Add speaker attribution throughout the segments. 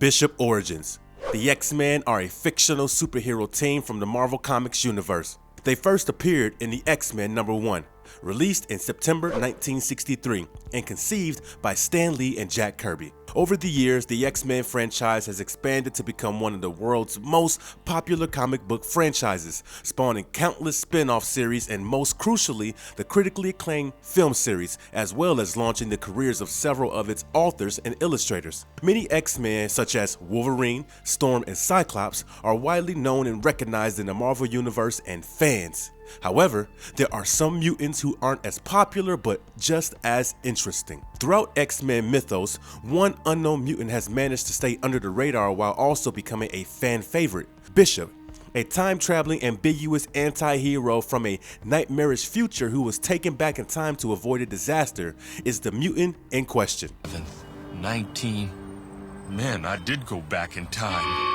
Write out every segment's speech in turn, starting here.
Speaker 1: Bishop Origins. The X-Men are a fictional superhero team from the Marvel Comics universe. They first appeared in the X-Men #1, released in September 1963 and conceived by Stan Lee and Jack Kirby. Over the years, the X-Men franchise has expanded to become one of the world's most popular comic book franchises, spawning countless spin-off series and most crucially, the critically acclaimed film series, as well as launching the careers of several of its authors and illustrators. Many X-Men, such as Wolverine, Storm, and Cyclops, are widely known and recognized in the Marvel Universe and fans. However, there are some mutants who aren't as popular but just as interesting. Throughout X-Men mythos, one unknown mutant has managed to stay under the radar while also becoming a fan favorite. Bishop, a time-traveling ambiguous anti-hero from a nightmarish future who was taken back in time to avoid a disaster, is the mutant in question.
Speaker 2: 19. Man, I did go back in time.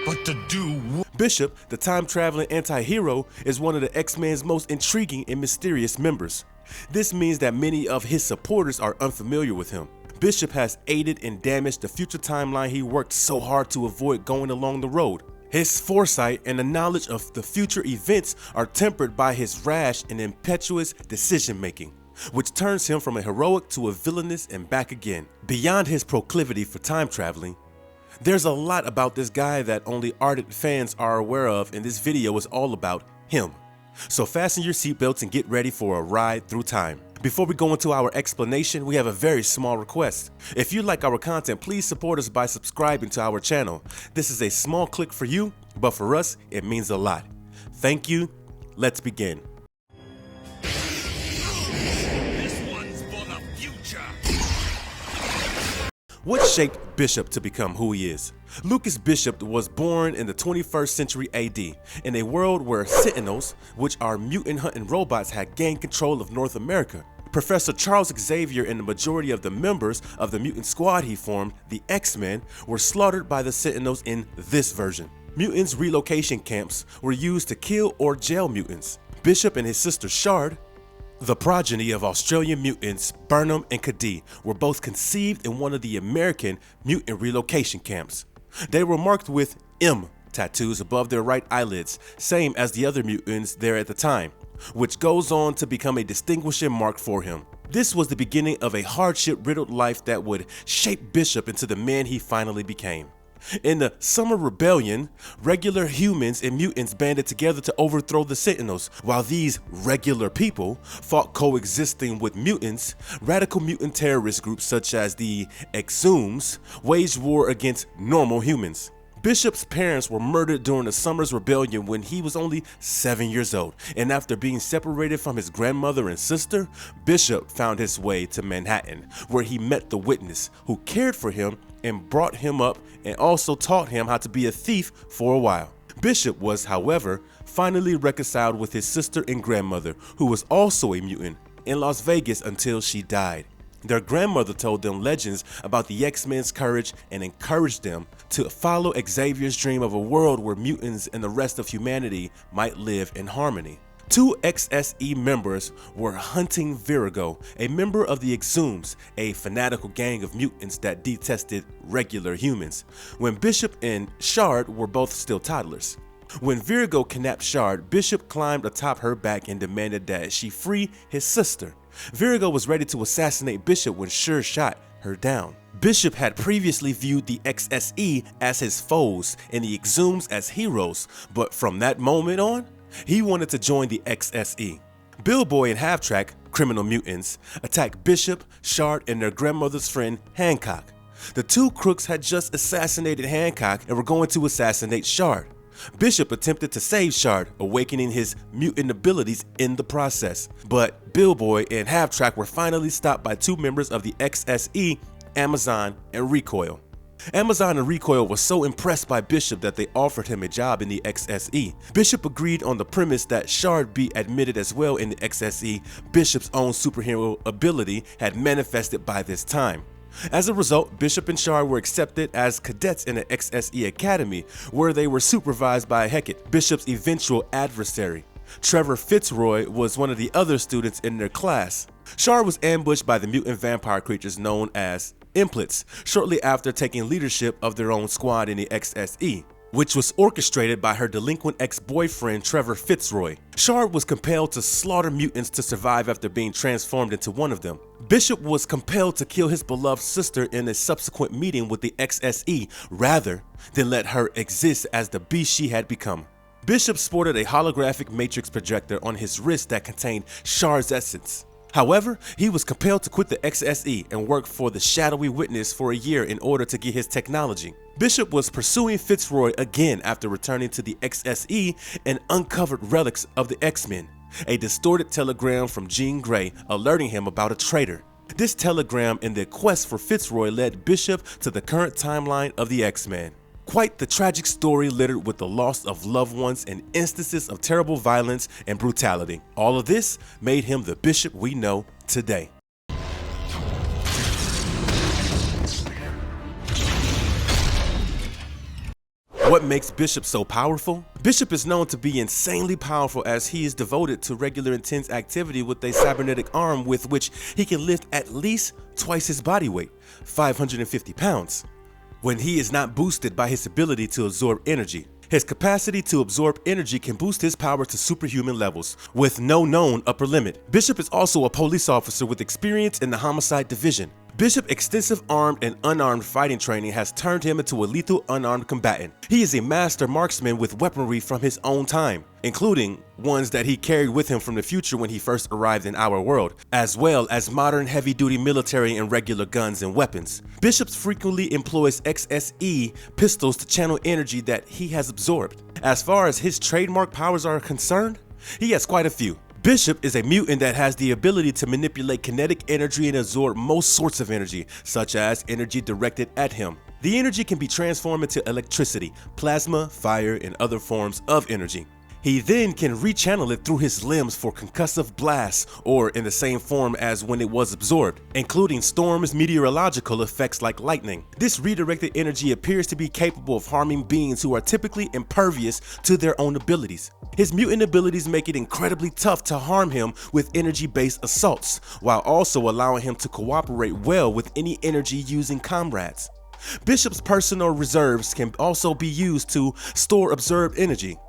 Speaker 2: But to do what?
Speaker 1: Bishop, the time-traveling anti-hero, is one of the X-Men's most intriguing and mysterious members. This means that many of his supporters are unfamiliar with him. Bishop has aided and damaged the future timeline he worked so hard to avoid going along the road. His foresight and the knowledge of the future events are tempered by his rash and impetuous decision-making, which turns him from a heroic to a villainous and back again. Beyond his proclivity for time traveling, there's a lot about this guy that only ardent fans are aware of, and this video is all about him. So fasten your seatbelts and get ready for a ride through time. Before we go into our explanation, we have a very small request. If you like our content, please support us by subscribing to our channel. This is a small click for you, but for us, it means a lot. Thank you. Let's begin. What shaped Bishop to become who he is? Lucas Bishop was born in the 21st century AD, in a world where Sentinels, which are mutant hunting robots, had gained control of North America. Professor Charles Xavier and the majority of the members of the mutant squad he formed, the X-Men, were slaughtered by the Sentinels in this version. Mutants' relocation camps were used to kill or jail mutants. Bishop and his sister Shard, the progeny of Australian mutants Burnham and Cady, were both conceived in one of the American mutant relocation camps. They were marked with M tattoos above their right eyelids, same as the other mutants there at the time, which goes on to become a distinguishing mark for him. This was the beginning of a hardship-riddled life that would shape Bishop into the man he finally became. In the Summer Rebellion, regular humans and mutants banded together to overthrow the Sentinels. While these regular people fought coexisting with mutants, radical mutant terrorist groups such as the XMens waged war against normal humans. Bishop's parents were murdered during the Summer's Rebellion when he was only 7 years old, and after being separated from his grandmother and sister, Bishop found his way to Manhattan, where he met the Witness, who cared for him and brought him up and also taught him how to be a thief for a while. Bishop was, however, finally reconciled with his sister and grandmother, who was also a mutant, in Las Vegas until she died. Their grandmother told them legends about the X-Men's courage and encouraged them to follow Xavier's dream of a world where mutants and the rest of humanity might live in harmony. Two XSE members were hunting Virago, a member of the Exhumes, a fanatical gang of mutants that detested regular humans, when Bishop and Shard were both still toddlers. When Virago kidnapped Shard, Bishop climbed atop her back and demanded that she free his sister. Virago was ready to assassinate Bishop when Shard shot her down. Bishop had previously viewed the XSE as his foes and the Exhumes as heroes, but from that moment on, he wanted to join the XSE. Billboy and Half-Track, criminal mutants, attacked Bishop, Shard, and their grandmother's friend Hancock. The two crooks had just assassinated Hancock and were going to assassinate Shard. Bishop attempted to save Shard, awakening his mutant abilities in the process, but Billboy and Half-Track were finally stopped by two members of the XSE, Amazon and Recoil. Amazon and Recoil were so impressed by Bishop that they offered him a job in the XSE. Bishop agreed on the premise that Shard be admitted as well in the XSE. Bishop's own superhero ability had manifested by this time. As a result, Bishop and Shard were accepted as cadets in the XSE Academy, where they were supervised by Hecate, Bishop's eventual adversary. Trevor Fitzroy was one of the other students in their class. Shard was ambushed by the mutant vampire creatures known as Implets shortly after taking leadership of their own squad in the XSE, which was orchestrated by her delinquent ex-boyfriend Trevor Fitzroy. Shard was compelled to slaughter mutants to survive after being transformed into one of them. Bishop was compelled to kill his beloved sister in a subsequent meeting with the XSE rather than let her exist as the beast she had become. Bishop sported a holographic matrix projector on his wrist that contained Shard's essence. However, he was compelled to quit the XSE and work for the shadowy witness for a year in order to get his technology. Bishop was pursuing Fitzroy again after returning to the XSE and uncovered relics of the X-Men, a distorted telegram from Jean Grey alerting him about a traitor. This telegram and the quest for Fitzroy led Bishop to the current timeline of the X-Men. Quite the tragic story littered with the loss of loved ones and instances of terrible violence and brutality. All of this made him the Bishop we know today. What makes Bishop so powerful? Bishop is known to be insanely powerful as he is devoted to regular intense activity with a cybernetic arm with which he can lift at least twice his body weight, 550 pounds. When he is not boosted by his ability to absorb energy. His capacity to absorb energy can boost his power to superhuman levels, with no known upper limit. Bishop is also a police officer with experience in the homicide division. Bishop's extensive armed and unarmed fighting training has turned him into a lethal unarmed combatant. He is a master marksman with weaponry from his own time, including ones that he carried with him from the future when he first arrived in our world, as well as modern heavy-duty military and regular guns and weapons. Bishop frequently employs XSE pistols to channel energy that he has absorbed. As far as his trademark powers are concerned, he has quite a few. Bishop is a mutant that has the ability to manipulate kinetic energy and absorb most sorts of energy, such as energy directed at him. The energy can be transformed into electricity, plasma, fire, and other forms of energy. He then can rechannel it through his limbs for concussive blasts or in the same form as when it was absorbed, including storms, meteorological effects like lightning. This redirected energy appears to be capable of harming beings who are typically impervious to their own abilities. His mutant abilities make it incredibly tough to harm him with energy-based assaults, while also allowing him to cooperate well with any energy-using comrades. Bishop's personal reserves can also be used to store absorbed energy.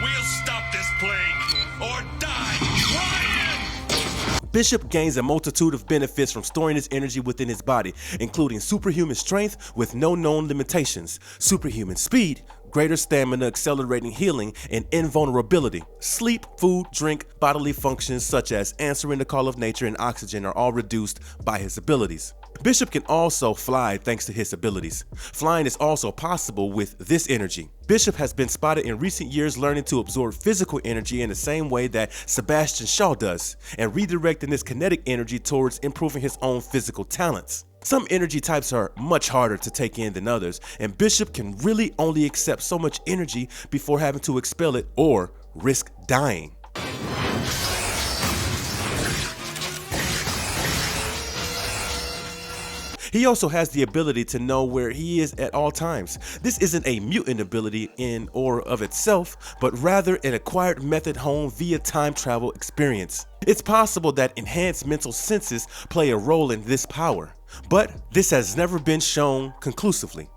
Speaker 2: We'll stop this plague or die trying!
Speaker 1: Bishop gains a multitude of benefits from storing his energy within his body, including superhuman strength with no known limitations, superhuman speed, greater stamina, accelerating healing, and invulnerability. Sleep, food, drink, bodily functions such as answering the call of nature and oxygen are all reduced by his abilities. Bishop can also fly thanks to his abilities. Flying is also possible with this energy. Bishop has been spotted in recent years learning to absorb physical energy in the same way that Sebastian Shaw does, and redirecting this kinetic energy towards improving his own physical talents. Some energy types are much harder to take in than others, and Bishop can really only accept so much energy before having to expel it or risk dying. He also has the ability to know where he is at all times. This isn't a mutant ability in or of itself, but rather an acquired method honed via time travel experience. It's possible that enhanced mental senses play a role in this power, but this has never been shown conclusively.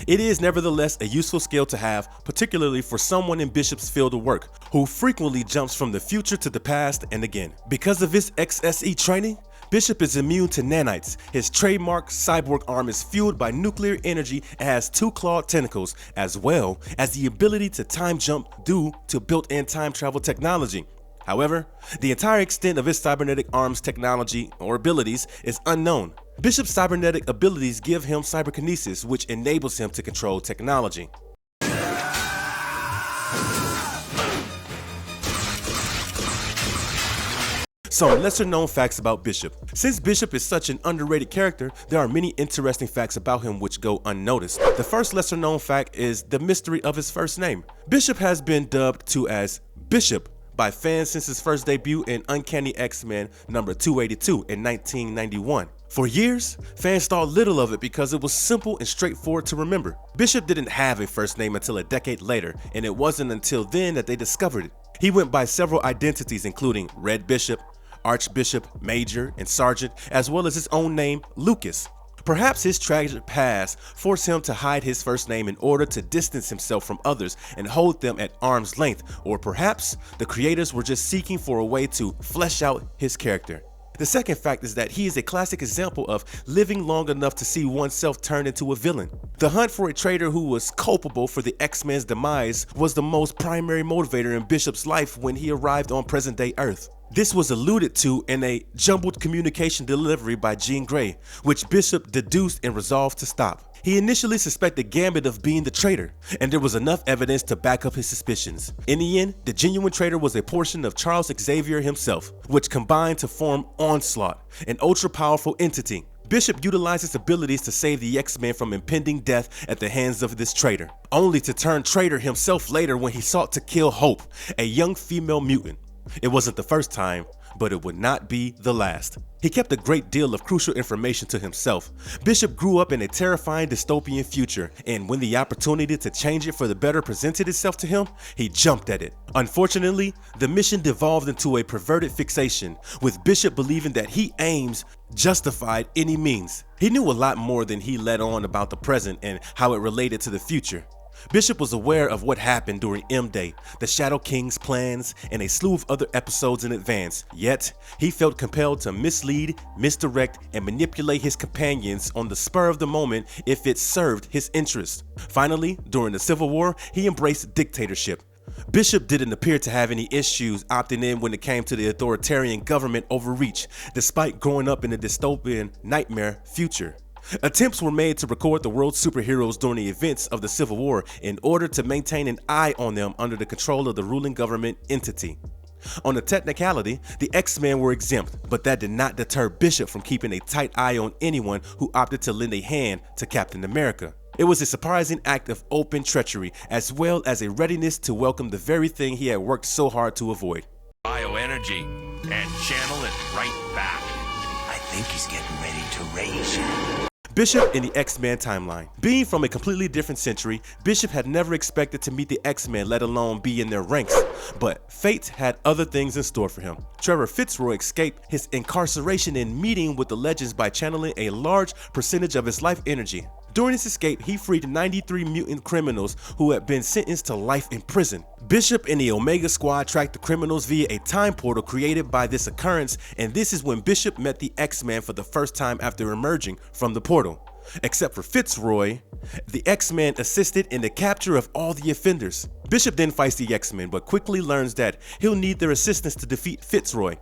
Speaker 1: It is nevertheless a useful skill to have, particularly for someone in Bishop's field of work, who frequently jumps from the future to the past and again. Because of his XSE training, Bishop is immune to nanites. His trademark cyborg arm is fueled by nuclear energy and has 2 clawed tentacles, as well as the ability to time jump due to built-in time travel technology. However, the entire extent of his cybernetic arm's technology or abilities is unknown. Bishop's cybernetic abilities give him cyberkinesis, which enables him to control technology. Some lesser known facts about Bishop. Since Bishop is such an underrated character, there are many interesting facts about him which go unnoticed. The first lesser known fact is the mystery of his first name. Bishop has been dubbed to as Bishop by fans since his first debut in Uncanny X-Men number 282 in 1991. For years, fans thought little of it because it was simple and straightforward to remember. Bishop didn't have a first name until a decade later, and it wasn't until then that they discovered it. He went by several identities including Red Bishop, Archbishop, Major, and Sergeant, as well as his own name, Lucas. Perhaps his tragic past forced him to hide his first name in order to distance himself from others and hold them at arm's length, or perhaps the creators were just seeking for a way to flesh out his character. The second fact is that he is a classic example of living long enough to see oneself turn into a villain. The hunt for a traitor who was culpable for the X-Men's demise was the most primary motivator in Bishop's life when he arrived on present-day Earth. This was alluded to in a jumbled communication delivery by Jean Grey, which Bishop deduced and resolved to stop. He initially suspected Gambit of being the traitor, and there was enough evidence to back up his suspicions. In the end, the genuine traitor was a portion of Charles Xavier himself, which combined to form Onslaught, an ultra-powerful entity. Bishop utilized his abilities to save the X-Men from impending death at the hands of this traitor, only to turn traitor himself later when he sought to kill Hope, a young female mutant. It wasn't the first time, but it would not be the last. He kept a great deal of crucial information to himself. Bishop grew up in a terrifying dystopian future, and when the opportunity to change it for the better presented itself to him, he jumped at it. Unfortunately, the mission devolved into a perverted fixation, with Bishop believing that he aims justified any means. He knew a lot more than he let on about the present and how it related to the future. Bishop was aware of what happened during M-Day, the Shadow King's plans, and a slew of other episodes in advance, yet he felt compelled to mislead, misdirect, and manipulate his companions on the spur of the moment if it served his interests. Finally, during the Civil War, he embraced dictatorship. Bishop didn't appear to have any issues opting in when it came to the authoritarian government overreach, despite growing up in a dystopian nightmare future. Attempts were made to record the world's superheroes during the events of the Civil War in order to maintain an eye on them under the control of the ruling government entity. On a technicality, the X-Men were exempt, but that did not deter Bishop from keeping a tight eye on anyone who opted to lend a hand to Captain America. It was a surprising act of open treachery, as well as a readiness to welcome the very thing he had worked so hard to avoid.
Speaker 2: Bioenergy, and channel it right back.
Speaker 3: I think he's getting ready to rage.
Speaker 1: Bishop in the XMen Timeline. Being from a completely different century, Bishop had never expected to meet the X-Men, let alone be in their ranks, but fate had other things in store for him. Trevor Fitzroy escaped his incarceration in meeting with the Legends by channeling a large percentage of his life energy. During his escape, he freed 93 mutant criminals who had been sentenced to life in prison. Bishop and the Omega Squad tracked the criminals via a time portal created by this occurrence, and this is when Bishop met the X-Men for the first time after emerging from the portal. Except for Fitzroy, the X-Men assisted in the capture of all the offenders. Bishop then fights the X-Men, but quickly learns that he'll need their assistance to defeat Fitzroy.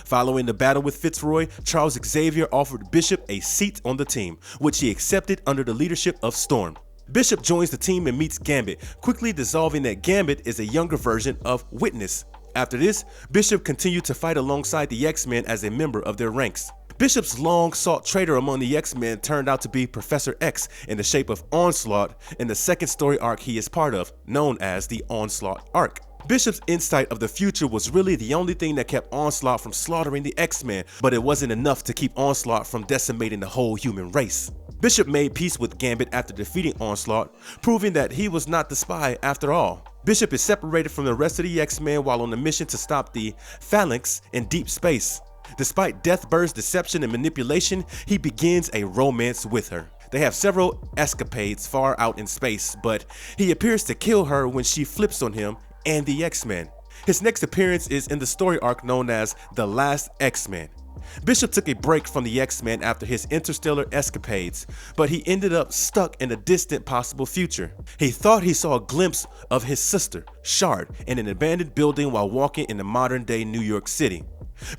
Speaker 1: Following the battle with Fitzroy, Charles Xavier offered Bishop a seat on the team, which he accepted under the leadership of Storm. Bishop joins the team and meets Gambit, quickly dissolving that Gambit is a younger version of Witness. After this, Bishop continued to fight alongside the X-Men as a member of their ranks. Bishop's long-sought traitor among the X-Men turned out to be Professor X in the shape of Onslaught in the second story arc he is part of, known as the Onslaught Arc. Bishop's insight of the future was really the only thing that kept Onslaught from slaughtering the X-Men, but it wasn't enough to keep Onslaught from decimating the whole human race. Bishop made peace with Gambit after defeating Onslaught, proving that he was not the spy after all. Bishop is separated from the rest of the X-Men while on a mission to stop the Phalanx in deep space. Despite Deathbird's deception and manipulation, he begins a romance with her. They have several escapades far out in space, but he appears to kill her when she flips on him and the X-Men. His next appearance is in the story arc known as The Last X-Men. Bishop took a break from the X-Men after his interstellar escapades, but he ended up stuck in a distant possible future. He thought he saw a glimpse of his sister, Shard, in an abandoned building while walking in the modern-day New York City.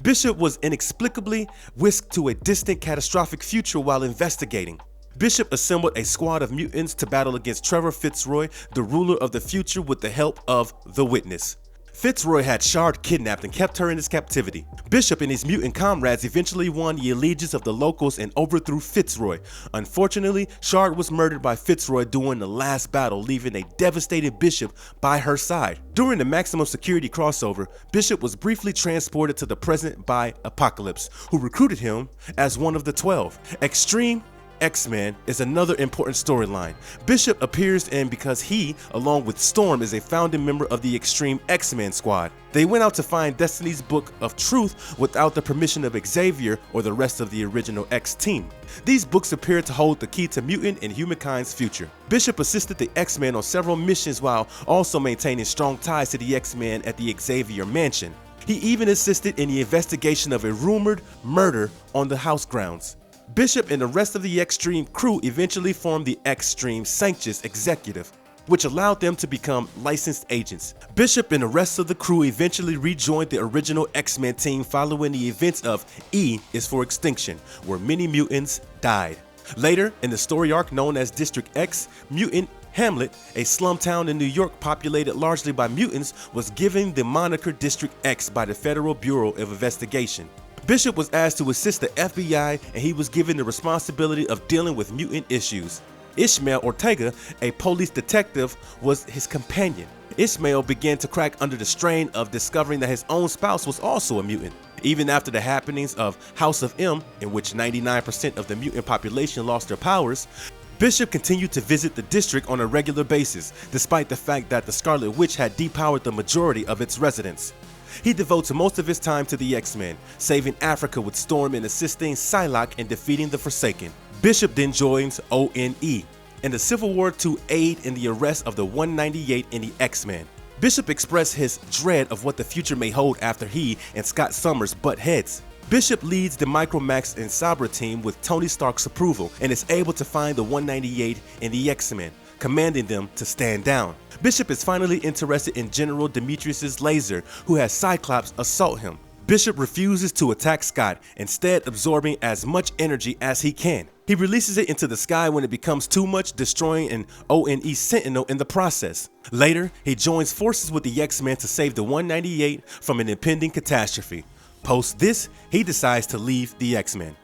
Speaker 1: Bishop was inexplicably whisked to a distant catastrophic future while investigating. Bishop assembled a squad of mutants to battle against Trevor Fitzroy, the ruler of the future, with the help of the Witness. Fitzroy had Shard kidnapped and kept her in his captivity. Bishop and his mutant comrades eventually won the allegiance of the locals and overthrew Fitzroy. Unfortunately, Shard was murdered by Fitzroy during the last battle, leaving a devastated Bishop by her side. During the maximum security crossover, Bishop was briefly transported to the present by Apocalypse, who recruited him as one of the 12. Extreme X-Men is another important storyline. Bishop appears in because he, along with Storm, is a founding member of the Extreme X-Men squad. They went out to find Destiny's Book of Truth without the permission of Xavier or the rest of the original X team. These books appear to hold the key to mutant and humankind's future. Bishop assisted the X-Men on several missions while also maintaining strong ties to the X-Men at the Xavier mansion. He even assisted in the investigation of a rumored murder on the house grounds. Bishop and the rest of the Extreme crew eventually formed the Extreme Sanctus Executive, which allowed them to become licensed agents. Bishop and the rest of the crew eventually rejoined the original X-Men team following the events of E is for Extinction, where many mutants died. Later, in the story arc known as District X, mutant Hamlet, a slum town in New York populated largely by mutants, was given the moniker District X by the Federal Bureau of Investigation. Bishop was asked to assist the FBI, and he was given the responsibility of dealing with mutant issues. Ishmael Ortega, a police detective, was his companion. Ishmael began to crack under the strain of discovering that his own spouse was also a mutant. Even after the happenings of House of M, in which 99% of the mutant population lost their powers, Bishop continued to visit the district on a regular basis, despite the fact that the Scarlet Witch had depowered the majority of its residents. He devotes most of his time to the X-Men, saving Africa with Storm and assisting Psylocke in defeating the Forsaken. Bishop then joins ONE in the Civil War to aid in the arrest of the 198 in the X-Men. Bishop expressed his dread of what the future may hold after he and Scott Summers butt heads. Bishop leads the Micromax and Sabra team with Tony Stark's approval and is able to find the 198 and the X-Men, commanding them to stand down. Bishop is finally interested in General Demetrius's laser, who has Cyclops assault him. Bishop refuses to attack Scott, instead absorbing as much energy as he can. He releases it into the sky when it becomes too much, destroying an ONE Sentinel in the process. Later, he joins forces with the X-Men to save the 198 from an impending catastrophe. Post this, he decides to leave the X-Men.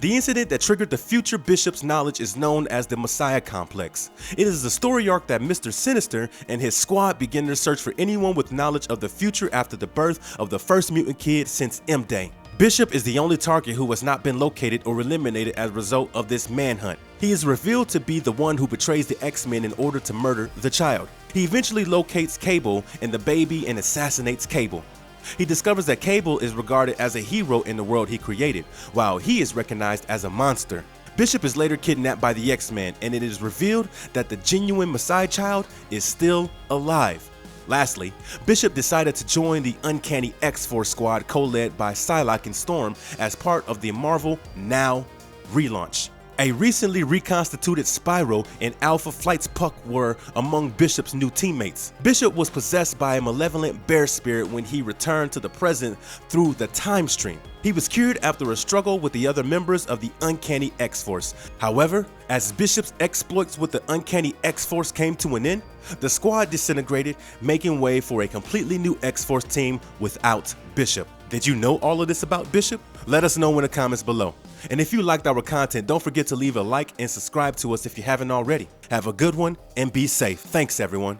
Speaker 1: The incident that triggered the future Bishop's knowledge is known as the Messiah Complex. It is the story arc that Mr. Sinister and his squad begin their search for anyone with knowledge of the future after the birth of the first mutant kid since M-Day. Bishop is the only target who has not been located or eliminated as a result of this manhunt. He is revealed to be the one who betrays the X-Men in order to murder the child. He eventually locates Cable and the baby and assassinates Cable. He discovers that Cable is regarded as a hero in the world he created, while he is recognized as a monster. Bishop is later kidnapped by the X-Men, and it is revealed that the genuine Messiah child is still alive. Lastly, Bishop decided to join the Uncanny X-Force squad co-led by Psylocke and Storm as part of the Marvel Now relaunch. A recently reconstituted Spyro and Alpha Flight's Puck were among Bishop's new teammates. Bishop was possessed by a malevolent bear spirit when he returned to the present through the time stream. He was cured after a struggle with the other members of the Uncanny X-Force. However, as Bishop's exploits with the Uncanny X-Force came to an end, the squad disintegrated, making way for a completely new X-Force team without Bishop. Did you know all of this about Bishop? Let us know in the comments below. And if you liked our content, don't forget to leave a like and subscribe to us if you haven't already. Have a good one and be safe. Thanks, everyone.